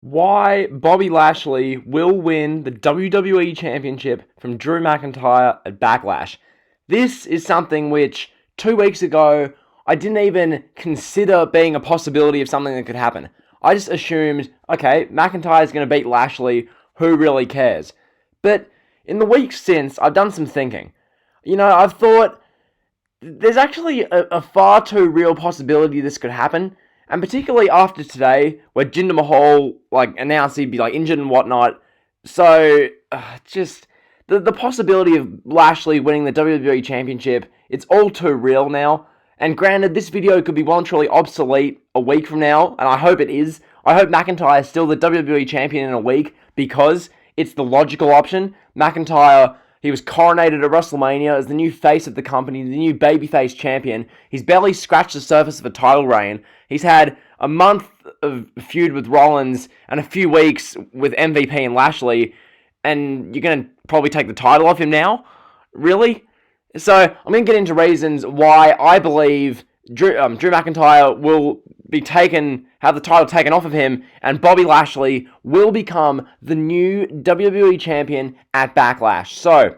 why Bobby Lashley will win the WWE Championship from Drew McIntyre at Backlash. This is something which 2 weeks ago I didn't even consider being a possibility of something that could happen. I just assumed, okay, McIntyre's going to beat Lashley, who really cares? But in the weeks since, I've done some thinking. I've thought there's actually a far too real possibility this could happen. And particularly after today, where Jinder Mahal announced he'd be injured and whatnot. So, just the possibility of Lashley winning the WWE Championship, it's all too real now. And granted, this video could be well and truly obsolete a week from now, and I hope it is. I hope McIntyre is still the WWE Champion in a week, because it's the logical option. McIntyre, he was coronated at WrestleMania as the new face of the company, the new babyface champion. He's barely scratched the surface of a title reign. He's had a month of feud with Rollins and a few weeks with MVP and Lashley, and you're going to probably take the title off him now? Really? So, I'm going to get into reasons why I believe Drew McIntyre will have the title taken off of him, and Bobby Lashley will become the new WWE Champion at Backlash. So,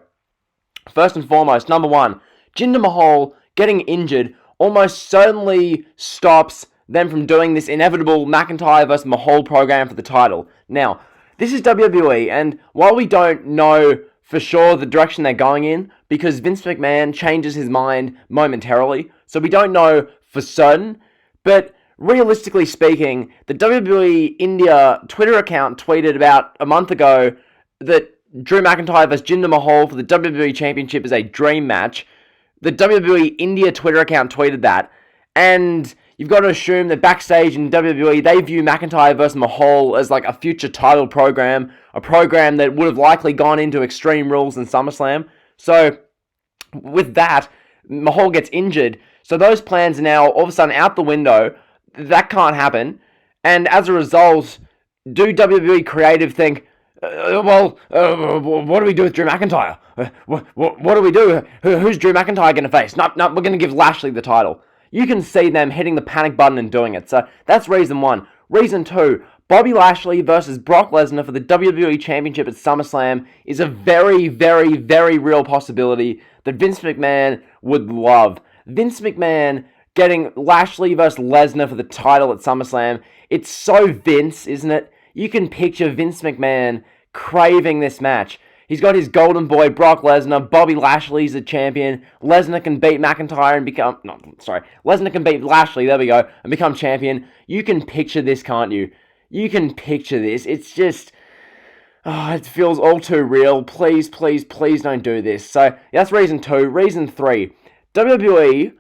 first and foremost, number one, Jinder Mahal getting injured almost certainly stops them from doing this inevitable McIntyre vs. Mahal program for the title. Now, this is WWE, and while we don't know for sure the direction they're going in, because Vince McMahon changes his mind momentarily, so we don't know for certain, but realistically speaking, the WWE India Twitter account tweeted about a month ago that Drew McIntyre vs. Jinder Mahal for the WWE Championship is a dream match. The WWE India Twitter account tweeted that, and you've got to assume that backstage in WWE, they view McIntyre vs. Mahal as a future title program, a program that would have likely gone into Extreme Rules and SummerSlam. So, with that, Mahal gets injured, so those plans are now all of a sudden out the window. That can't happen, and as a result, do WWE Creative think, what do we do with Drew McIntyre? What do we do? Who's Drew McIntyre going to face? No, we're going to give Lashley the title. You can see them hitting the panic button and doing it. So that's reason one. Reason two, Bobby Lashley versus Brock Lesnar for the WWE Championship at SummerSlam is a very, very, very real possibility that Vince McMahon would love. Vince McMahon getting Lashley versus Lesnar for the title at SummerSlam. It's so Vince, isn't it? You can picture Vince McMahon craving this match. He's got his golden boy, Brock Lesnar. Bobby Lashley's the champion. Lesnar can beat McIntyre and become... Lesnar can beat Lashley, there we go, and become champion. You can picture this, can't you? You can picture this. It's just... it feels all too real. Please, please, please don't do this. So, that's reason two. Reason three. WWE,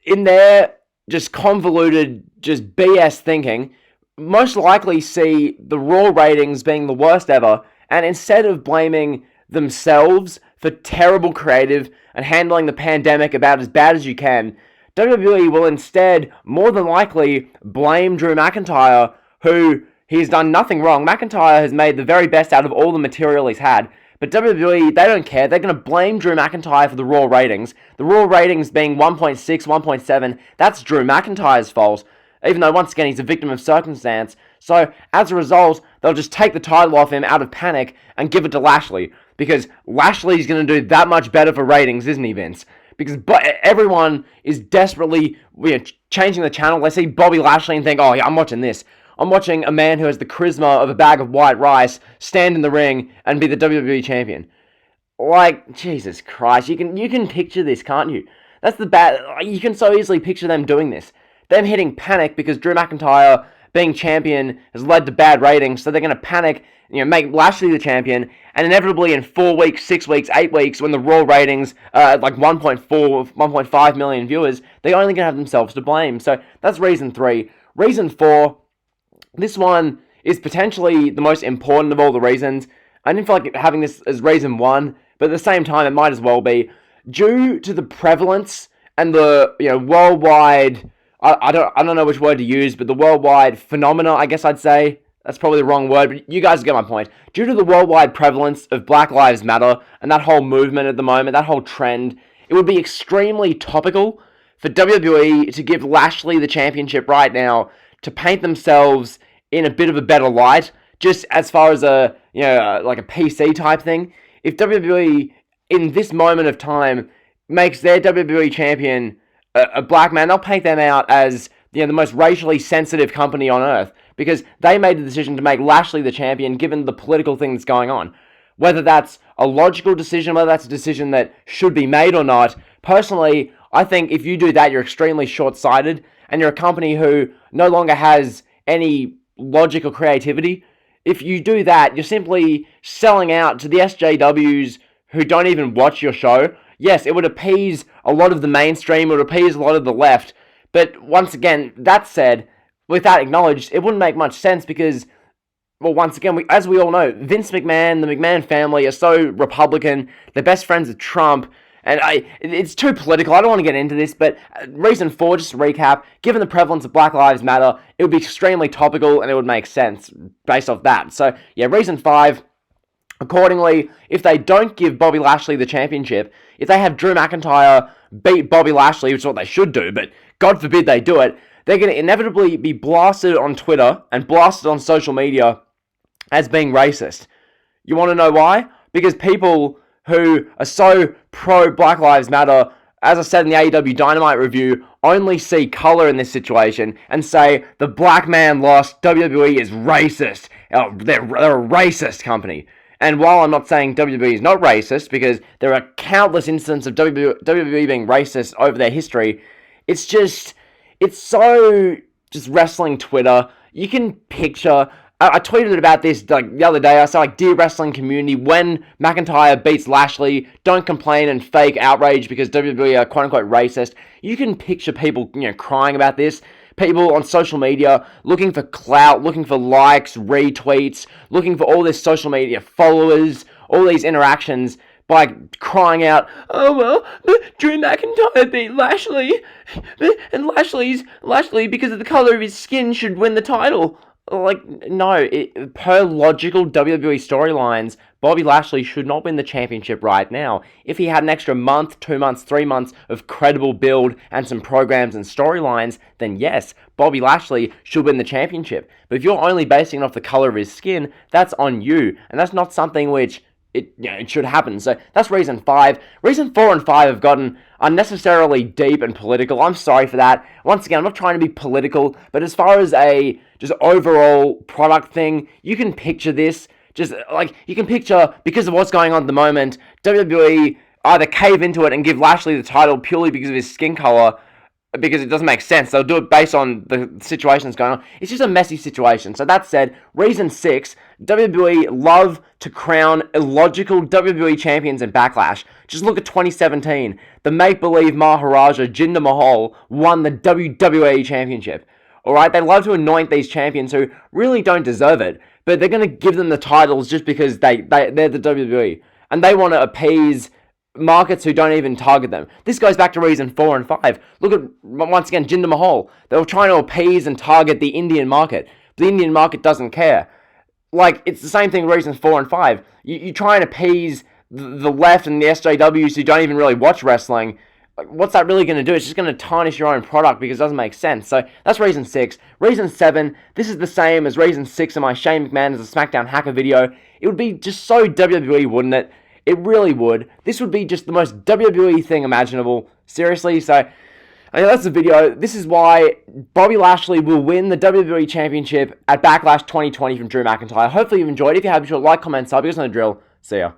in their just convoluted, just BS thinking, most likely see the Raw ratings being the worst ever, and instead of blaming themselves for terrible creative and handling the pandemic about as bad as you can, WWE will instead more than likely blame Drew McIntyre, who he's done nothing wrong. McIntyre has made the very best out of all the material he's had, but WWE, they don't care. They're going to blame Drew McIntyre for the Raw ratings. The Raw ratings being 1.6, 1.7, that's Drew McIntyre's fault, even though, once again, he's a victim of circumstance. So, as a result, they'll just take the title off him out of panic and give it to Lashley. Because Lashley's going to do that much better for ratings, isn't he, Vince? Because everyone is desperately changing the channel. They see Bobby Lashley and think, oh, yeah, I'm watching this. I'm watching a man who has the charisma of a bag of white rice stand in the ring and be the WWE Champion. Jesus Christ, you can picture this, can't you? That's the bad... You can so easily picture them doing this. Them hitting panic because Drew McIntyre being champion has led to bad ratings, so they're going to panic, make Lashley the champion, and inevitably in 4 weeks, 6 weeks, 8 weeks, when the Raw ratings are 1.4, 1.5 million viewers, they're only going to have themselves to blame. So that's reason three. Reason four, this one is potentially the most important of all the reasons. I didn't feel like having this as reason one, but at the same time, it might as well be. Due to the prevalence and the worldwide... I don't know which word to use, but the worldwide phenomena, I guess I'd say. That's probably the wrong word, but you guys get my point. Due to the worldwide prevalence of Black Lives Matter and that whole movement at the moment, that whole trend, it would be extremely topical for WWE to give Lashley the championship right now to paint themselves in a bit of a better light, just as far as a, like a PC type thing, if WWE in this moment of time makes their WWE champion a black man, they'll paint them out as the most racially sensitive company on earth, because they made the decision to make Lashley the champion given the political thing that's going on. Whether that's a logical decision, whether that's a decision that should be made or not, personally, I think if you do that, you're extremely short-sighted, and you're a company who no longer has any logic or creativity. If you do that, you're simply selling out to the SJWs who don't even watch your show. Yes, it would appease a lot of the mainstream, it would appease a lot of the left, but once again, that said, with that acknowledged, it wouldn't make much sense because, well, once again, as we all know, Vince McMahon, the McMahon family are so Republican, they're best friends with Trump, and it's too political, I don't want to get into this, but reason 4, just to recap, given the prevalence of Black Lives Matter, it would be extremely topical and it would make sense based off that. So, yeah, reason 5, accordingly, if they don't give Bobby Lashley the championship, if they have Drew McIntyre beat Bobby Lashley, which is what they should do, but God forbid they do it, they're going to inevitably be blasted on Twitter and blasted on social media as being racist. You want to know why? Because people who are so pro-Black Lives Matter, as I said in the AEW Dynamite review, only see colour in this situation and say, the black man lost, WWE is racist. They're a racist company. And while I'm not saying WWE is not racist, because there are countless instances of WWE being racist over their history, it's so just wrestling Twitter. You can picture, I tweeted about this like the other day, I said, like, dear wrestling community, when McIntyre beats Lashley, don't complain and fake outrage because WWE are quote-unquote racist. You can picture people, crying about this. People on social media looking for clout, looking for likes, retweets, looking for all this social media followers, all these interactions by crying out, oh well, Drew McIntyre beat Lashley, and Lashley, because of the color of his skin, should win the title. Like, no, per logical WWE storylines, Bobby Lashley should not win the championship right now. If he had an extra month, 2 months, 3 months of credible build and some programs and storylines, then yes, Bobby Lashley should win the championship. But if you're only basing it off the color of his skin, that's on you, and that's not something which it should happen. So that's reason 5. Reason 4 and 5 have gotten unnecessarily deep and political. I'm sorry for that. Once again, I'm not trying to be political, but as far as a just overall product thing, you can picture this. Just like, you can picture, because of what's going on at the moment, WWE either cave into it and give Lashley the title purely because of his skin color, because it doesn't make sense. They'll do it based on the situation that's going on. It's just a messy situation. So that said, reason 6, WWE love to crown illogical WWE champions in Backlash. Just look at 2017. The make-believe Maharaja Jinder Mahal won the WWE Championship. Alright, they love to anoint these champions who really don't deserve it, but they're going to give them the titles just because they're the WWE. And they want to appease markets who don't even target them. This goes back to reason 4 and 5. Look at, once again, Jinder Mahal. They were trying to appease and target the Indian market. The Indian market doesn't care. Like, it's the same thing with reasons 4 and 5. You try and appease the left and the SJWs who don't even really watch wrestling. What's that really going to do? It's just going to tarnish your own product because it doesn't make sense. So that's reason 6. Reason 7, this is the same as reason 6 in my Shane McMahon as a Smackdown hacker video. It would be just so WWE, wouldn't it? It really would. This would be just the most WWE thing imaginable. Seriously, so that's the video. This is why Bobby Lashley will win the WWE Championship at Backlash 2020 from Drew McIntyre. Hopefully you've enjoyed. If you have, be sure to like, comment, sub. You guys know the drill. See ya.